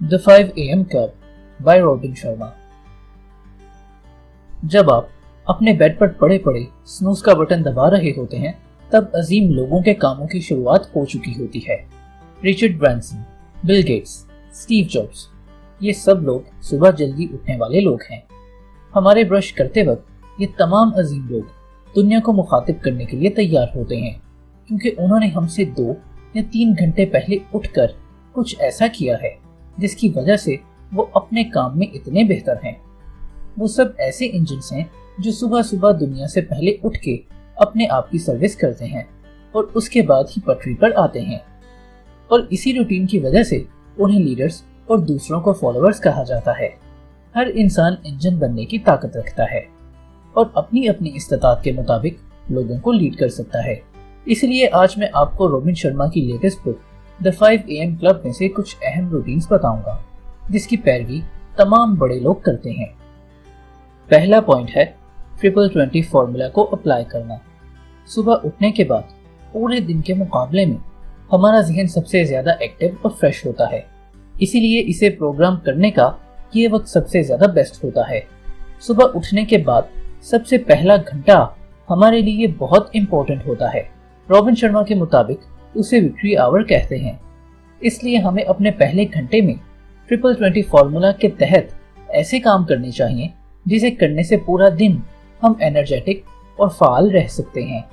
The 5 AM Club by robin Sharma. जब आप अपने बेड पर पड़े पड़े स्नूज का बटन दबा रहे होते हैं, तब अजीम लोगों के कामों की शुरुआत हो चुकी होती है। Richard Branson, Bill Gates, Steve jobs, ये सब लोग सुबह जल्दी उठने वाले लोग हैं। हमारे ब्रश करते वक्त ये तमाम अजीम लोग दुनिया को मुखातिब करने के लिए तैयार होते हैं, क्योंकि उन्होंने हमसे 2 या 3 घंटे पहले उठकर कुछ ऐसा किया है जिसकी वजह से वो अपने काम में इतने बेहतर हैं। वो सब ऐसे इंजन्स हैं जो सुबह सुबह दुनिया से पहले उठ के अपने आप की सर्विस करते हैं और उसके बाद ही पटरी पर आते हैं। और इसी रूटीन की वजह से उन्हें लीडर्स और दूसरों को फॉलोअर्स कहा जाता है। हर इंसान इंजन बनने की ताकत रखता है और अपनी अपनी इस्तेताअत के मुताबिक लोगों को लीड कर सकता है। इसलिए आज मैं आपको रॉबिन शर्मा की latest book the 5 AM club में से कुछ अहम रूटीन्स बताऊंगा जिसकी पैरवी तमाम बड़े लोग करते हैं। पहला पॉइंट है 20-20 फॉर्मूला को अप्लाई करना। सुबह उठने के बाद पूरे दिन के मुकाबले में हमारा जहन सबसे ज्यादा एक्टिव और फ्रेश होता है, इसीलिए इसे प्रोग्राम करने का ये वक्त सबसे ज्यादा बेस्ट होता है। सुबह उठने के बाद सबसे पहला घंटा हमारे लिए बहुत इंपॉर्टेंट होता है। रॉबिन शर्मा के मुताबिक उसे विक्ट्री आवर कहते हैं। इसलिए हमें अपने पहले घंटे में 20-20 फॉर्मूला के तहत ऐसे काम करने चाहिए जिसे करने से पूरा दिन हम एनर्जेटिक और फाल रह सकते हैं।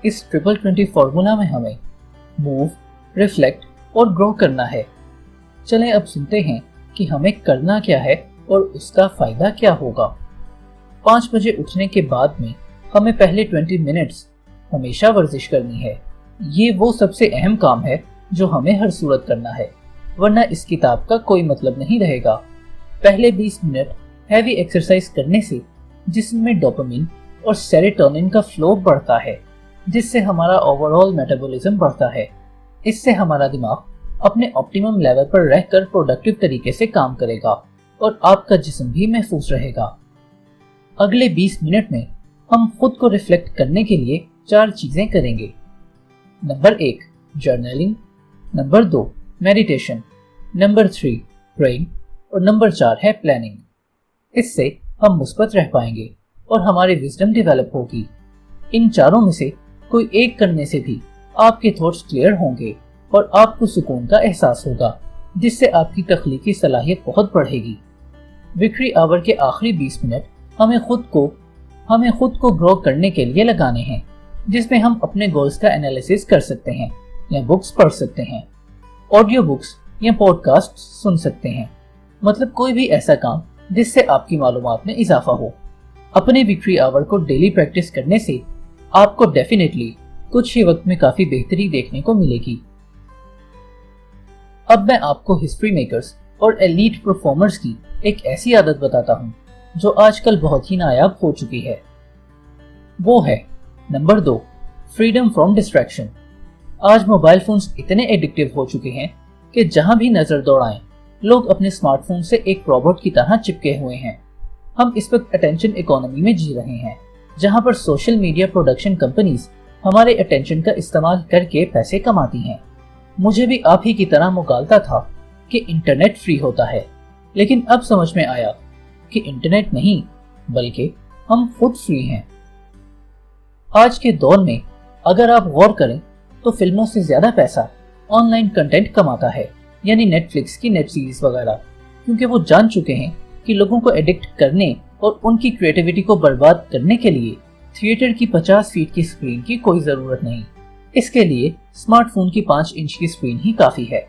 इस 20-20 फॉर्मूला में हमें मूव, रिफ्लेक्ट और ग्रो करना है। चलें अब सुनते हैं कि हमें करना क्या है और उसका फायदा क्या होगा। 5 बजे उठने के बाद में हमें पहले 20 मिनट्स हमेशा वर्जिश करनी है। ये वो सबसे अहम काम है जो हमें हर सूरत करना है, वरना इस किताब का कोई मतलब नहीं रहेगा। पहले 20 मिनट हैवी एक्सरसाइज करने से जिस्म में डोपामिन और सेरोटोनिन का फ्लो बढ़ता है, जिससे हमारा ओवरऑल मेटाबॉलिज्म बढ़ता है। इससे हमारा दिमाग अपने ऑप्टिमम लेवल पर रहकर प्रोडक्टिव तरीके से काम करेगा और आपका जिस्म भी महफूज रहेगा। अगले 20 मिनट में हम खुद को रिफ्लेक्ट करने के लिए 4 चीजें करेंगे। Number 1 journaling, number 2 meditation, number 3 praying और नंबर 4 है प्लानिंग। इससे हम मुस्बत रह पाएंगे और हमारी विजडम डेवलप होगी। इन चारों में से कोई एक करने से भी आपके थॉट्स क्लियर होंगे और आपको सुकून का एहसास होगा, जिससे आपकी तख्लीकी सलाहियत बहुत बढ़ेगी। विक्ट्री आवर के आखिरी 20 मिनट हमें खुद को ग्रो करने के लिए लगाने हैं, जिसमें हम अपने गोल्स का एनालिसिस कर सकते हैं या बुक्स पढ़ सकते हैं, ऑडियो बुक्स या पॉडकास्ट सुन सकते हैं। मतलब कोई भी ऐसा काम जिससे आपकी मालूमात में इजाफा हो। अपने विक्ट्री आवर को डेली प्रैक्टिस करने से आपको डेफिनेटली कुछ ही वक्त में काफी बेहतरी देखने को मिलेगी। अब मैं आपको हिस्ट्री मेकर्स और एलीट परफॉर्मर्स की एक ऐसी आदत बताता हूँ जो आजकल बहुत ही नायाब हो चुकी है। वो है नंबर 2 फ्रीडम फ्रॉम डिस्ट्रैक्शन। आज मोबाइल फोन्स इतने एडिक्टिव हो चुके हैं कि जहां भी नजर दौड़ाएं लोग अपने स्मार्टफोन से एक रोबोट की तरह चिपके हुए हैं। हम इस वक्त अटेंशन इकोनॉमी में जी रहे हैं, जहां पर सोशल मीडिया प्रोडक्शन कंपनीज हमारे अटेंशन का इस्तेमाल करके पैसे कमाती हैं। मुझे भी आप ही की तरह मुगालता था कि इंटरनेट फ्री होता है, लेकिन अब समझ में आया कि इंटरनेट नहीं बल्कि हम खुद फ्री हैं। आज के दौर में अगर आप गौर करें तो फिल्मों से ज्यादा पैसा ऑनलाइन कंटेंट कमाता है, यानी नेटफ्लिक्स की नेट सीरीज वगैरह, क्योंकि वो जान चुके हैं कि लोगों को एडिक्ट करने और उनकी क्रिएटिविटी को बर्बाद करने के लिए थिएटर की 50 फीट की स्क्रीन की कोई जरूरत नहीं। इसके लिए स्मार्टफोन की 5 इंच की स्क्रीन ही काफी है।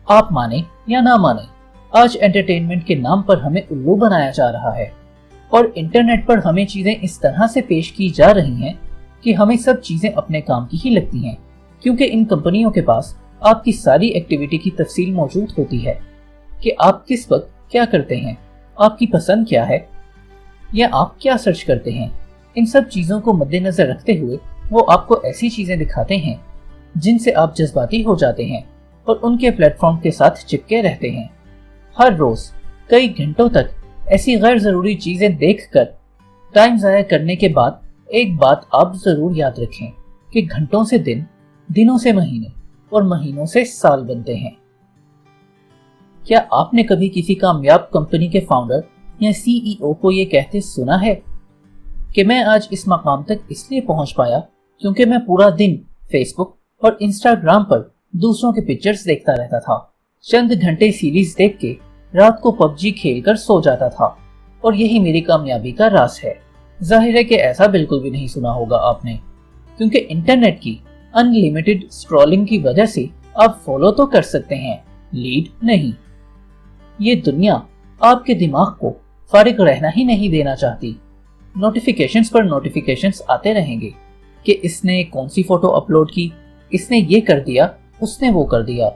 आप माने या ना माने, आज एंटरटेनमेंट के नाम पर हमें उल्लू बनाया जा रहा है और इंटरनेट पर हमें चीजें इस तरह से पेश की जा रही हैं कि हमें सब चीजें अपने काम की ही लगती हैं, क्योंकि इन कंपनियों के पास आपकी सारी एक्टिविटी की तफसील मौजूद होती है कि आप किस वक्त क्या करते हैं, आपकी पसंद क्या है या आप क्या सर्च करते हैं। इन सब चीजों को मद्देनजर रखते हुए वो आपको ऐसी चीजें दिखाते हैं जिनसे आप जज्बाती हो जाते हैं और उनके प्लेटफॉर्म के साथ चिपके रहते हैं। हर रोज कई घंटों तक ऐसी गैर जरूरी चीजें देखकर टाइम जाया करने के बाद एक बात आप जरूर याद रखें कि घंटों से दिन, दिनों से महीने और महीनों से साल बनते हैं। क्या आपने कभी किसी कामयाब कंपनी के फाउंडर या सीईओ को ये कहते सुना है कि मैं आज इस मकाम तक इसलिए पहुंच पाया क्योंकि मैं पूरा दिन फेसबुक और इंस्टाग्राम पर दूसरों के पिक्चर्स देखता रहता था, चंद घंटे सीरीज देख के रात को पबजी खेलकर सो जाता था और यही मेरी कामयाबी का राज है। जाहिर है कि ऐसा बिल्कुल भी नहीं सुना होगा आपने, क्योंकि इंटरनेट की अनलिमिटेड स्क्रॉलिंग की वजह से आप फॉलो तो कर सकते हैं, लीड नहीं। ये दुनिया आपके दिमाग को फारिग रहना ही नहीं देना चाहती। नोटिफिकेशंस पर नोटिफिकेशंस आते रहेंगे कि इसने कौन सी फोटो अपलोड की, इसने ये कर दिया, उसने वो कर दिया।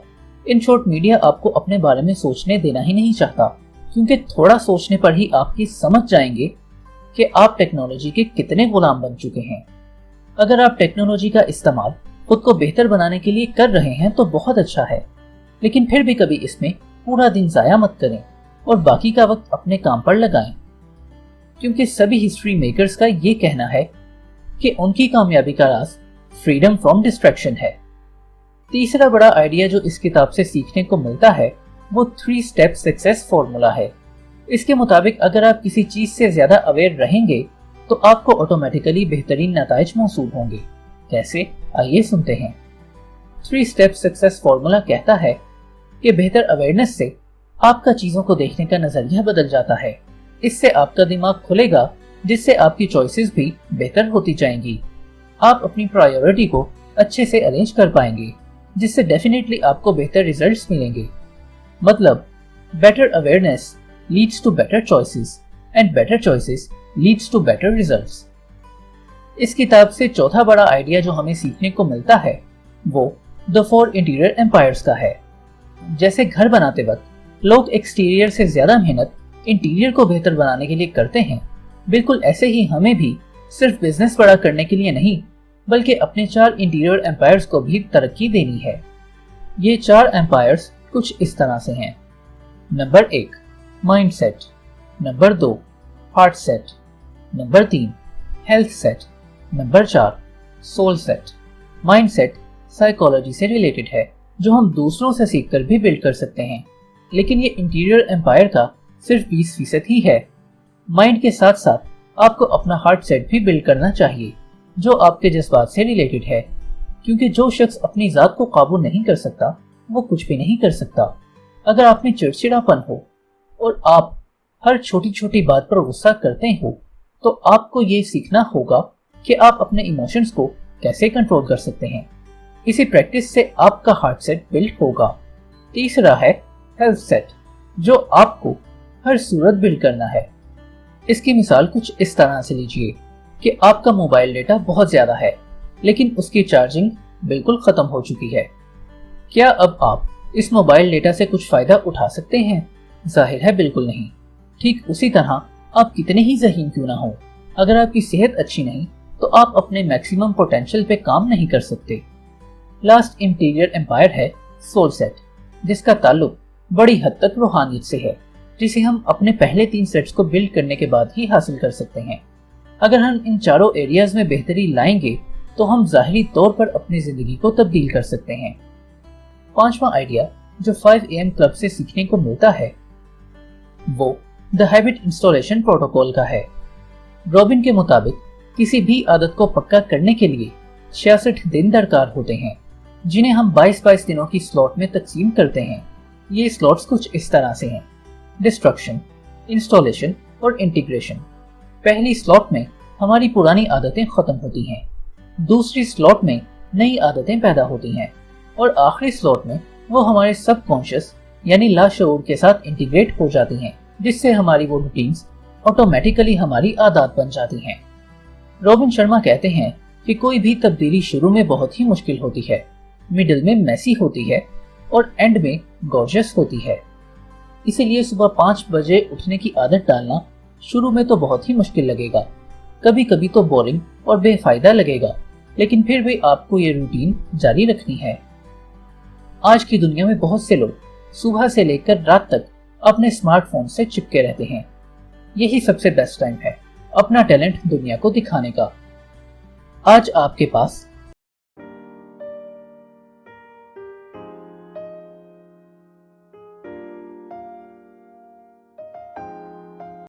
इन शॉर्ट, मीडिया आपको अपने बारे में सोचने देना ही नहीं चाहता, क्योंकि थोड़ा सोचने पर ही आपकी समझ जाएंगे कि आप टेक्नोलॉजी के कितने गुलाम बन चुके हैं। अगर आप टेक्नोलॉजी का इस्तेमाल खुद को बेहतर बनाने के लिए कर रहे हैं तो बहुत अच्छा है, लेकिन फिर भी कभी इसमें पूरा दिन जाया मत करें और बाकी का वक्त अपने काम पर लगाएं, क्योंकि सभी हिस्ट्री मेकर्स का ये कहना है कि उनकी कामयाबी का राज फ्रीडम फ्रॉम डिस्ट्रैक्शन है। तीसरा बड़ा आइडिया जो इस किताब से सीखने को मिलता है वो 3 स्टेप सक्सेस फॉर्मूला है। इसके मुताबिक अगर आप किसी चीज से ज्यादा अवेयर रहेंगे तो आपको ऑटोमेटिकली बेहतरीन नताइज मौसूल होंगे। कैसे, आइए सुनते हैं। 3 स्टेप सक्सेस फॉर्मूला कहता है कि बेहतर अवेयरनेस से आपका चीजों को देखने का नजरिया बदल जाता है। इससे आपका दिमाग खुलेगा, जिससे आपकी चॉइसेस भी बेहतर होती जाएंगी। आप अपनी प्रायोरिटी को अच्छे से अरेंज कर पाएंगे, जिससे डेफिनेटली आपको बेहतर रिजल्ट्स मिलेंगे। मतलब, better awareness leads to better choices and better choices leads to better results. इस किताब से चौथा बड़ा आइडिया जो हमें सीखने को मिलता है वो द 4 इंटीरियर एम्पायर्स का है। जैसे घर बनाते वक्त लोग एक्सटीरियर से ज्यादा मेहनत इंटीरियर को बेहतर बनाने के लिए करते हैं, बिल्कुल ऐसे ही हमें भी सिर्फ बिजनेस बड़ा करने के लिए नहीं, बल्कि अपने 4 इंटीरियर एम्पायर्स को भी तरक्की देनी है। ये 4 एम्पायर्स कुछ इस तरह से हैं। Number 1, mind set. Number 2, heart set. Number 3, health set. Number 4, soul set. Mind set psychology से रिलेटेड है, जो हम दूसरों से सीखकर भी बिल्ड कर सकते हैं, लेकिन ये इंटीरियर एम्पायर का सिर्फ 20% ही है। माइंड के साथ साथ आपको अपना हार्ट सेट भी बिल्ड करना चाहिए, जो आपके जज्बात से रिलेटेड है, क्योंकि जो शख्स अपनी जात को काबू नहीं कर सकता वो कुछ भी नहीं कर सकता। अगर आप में चिड़चिड़ापन हो और आप हर छोटी छोटी बात पर गुस्सा करते हो तो आपको ये सीखना होगा कि आप अपने इमोशंस को कैसे कंट्रोल कर सकते हैं। इसी प्रैक्टिस से आपका हार्ट सेट बिल्ड होगा। तीसरा है हेल्थ सेट, जो आपको हर सूरत बिल्ड करना है। इसकी मिसाल कुछ इस तरह से लीजिए कि आपका मोबाइल डेटा बहुत ज्यादा है, लेकिन उसकी चार्जिंग बिल्कुल खत्म हो चुकी है। क्या अब आप इस मोबाइल डेटा से कुछ फायदा उठा सकते हैं? जाहिर है बिल्कुल नहीं। ठीक उसी तरह आप कितने ही ज़हीन क्यों ना हो, अगर आपकी सेहत अच्छी नहीं तो आप अपने मैक्सिमम पोटेंशियल पे काम नहीं कर सकते। लास्ट इंटीरियर एम्पायर है सोल सेट, जिसका ताल्लुक बड़ी हद तक रूहानियत से है, जिसे हम अपने पहले 3 सेट्स को बिल्ड करने के बाद ही हासिल कर सकते हैं। अगर हम इन चारों एरियाज में बेहतरी लाएंगे तो हम ज़ाहिरी तौर पर अपनी जिंदगी को तब्दील कर सकते हैं। 5वां आइडिया जो 5 AM क्लब से सीखने को मिलता है वो द हैबिट इंस्टॉलेशन प्रोटोकॉल का है। रॉबिन के मुताबिक किसी भी आदत को पक्का करने के लिए 66 दिन दरकार होते हैं, जिन्हें हम 22-22 दिनों की स्लॉट में तकसीम करते हैं। ये स्लॉट्स कुछ इस तरह से हैं: डिस्ट्रक्शन, इंस्टॉलेशन और इंटीग्रेशन। पहली स्लॉट में हमारी पुरानी आदतें खत्म होती हैं, दूसरी स्लॉट में नई आदतें पैदा होती हैं और आखिरी स्लॉट में वो हमारे सबकॉन्शियस यानी लाशऊर के साथ इंटीग्रेट हो जाती हैं, जिससे हमारी वो रूटीन्स ऑटोमेटिकली हमारी आदत बन जाती हैं। रॉबिन शर्मा कहते हैं कि कोई भी तब्दीली शुरू में बहुत ही मुश्किल होती है, मिडिल में मैसी होती है और एंड में गॉर्जियस होती है। इसीलिए सुबह 5 बजे उठने की आदत डालना शुरू में तो बहुत ही मुश्किल लगेगा, कभी कभी तो बोरिंग और बेफायदा लगेगा, लेकिन फिर भी आपको ये रूटीन जारी रखनी है। आज की दुनिया में बहुत से लोग सुबह से लेकर रात तक अपने स्मार्टफोन से चिपके रहते हैं। यही सबसे बेस्ट टाइम है अपना टैलेंट दुनिया को दिखाने का। आज आपके पास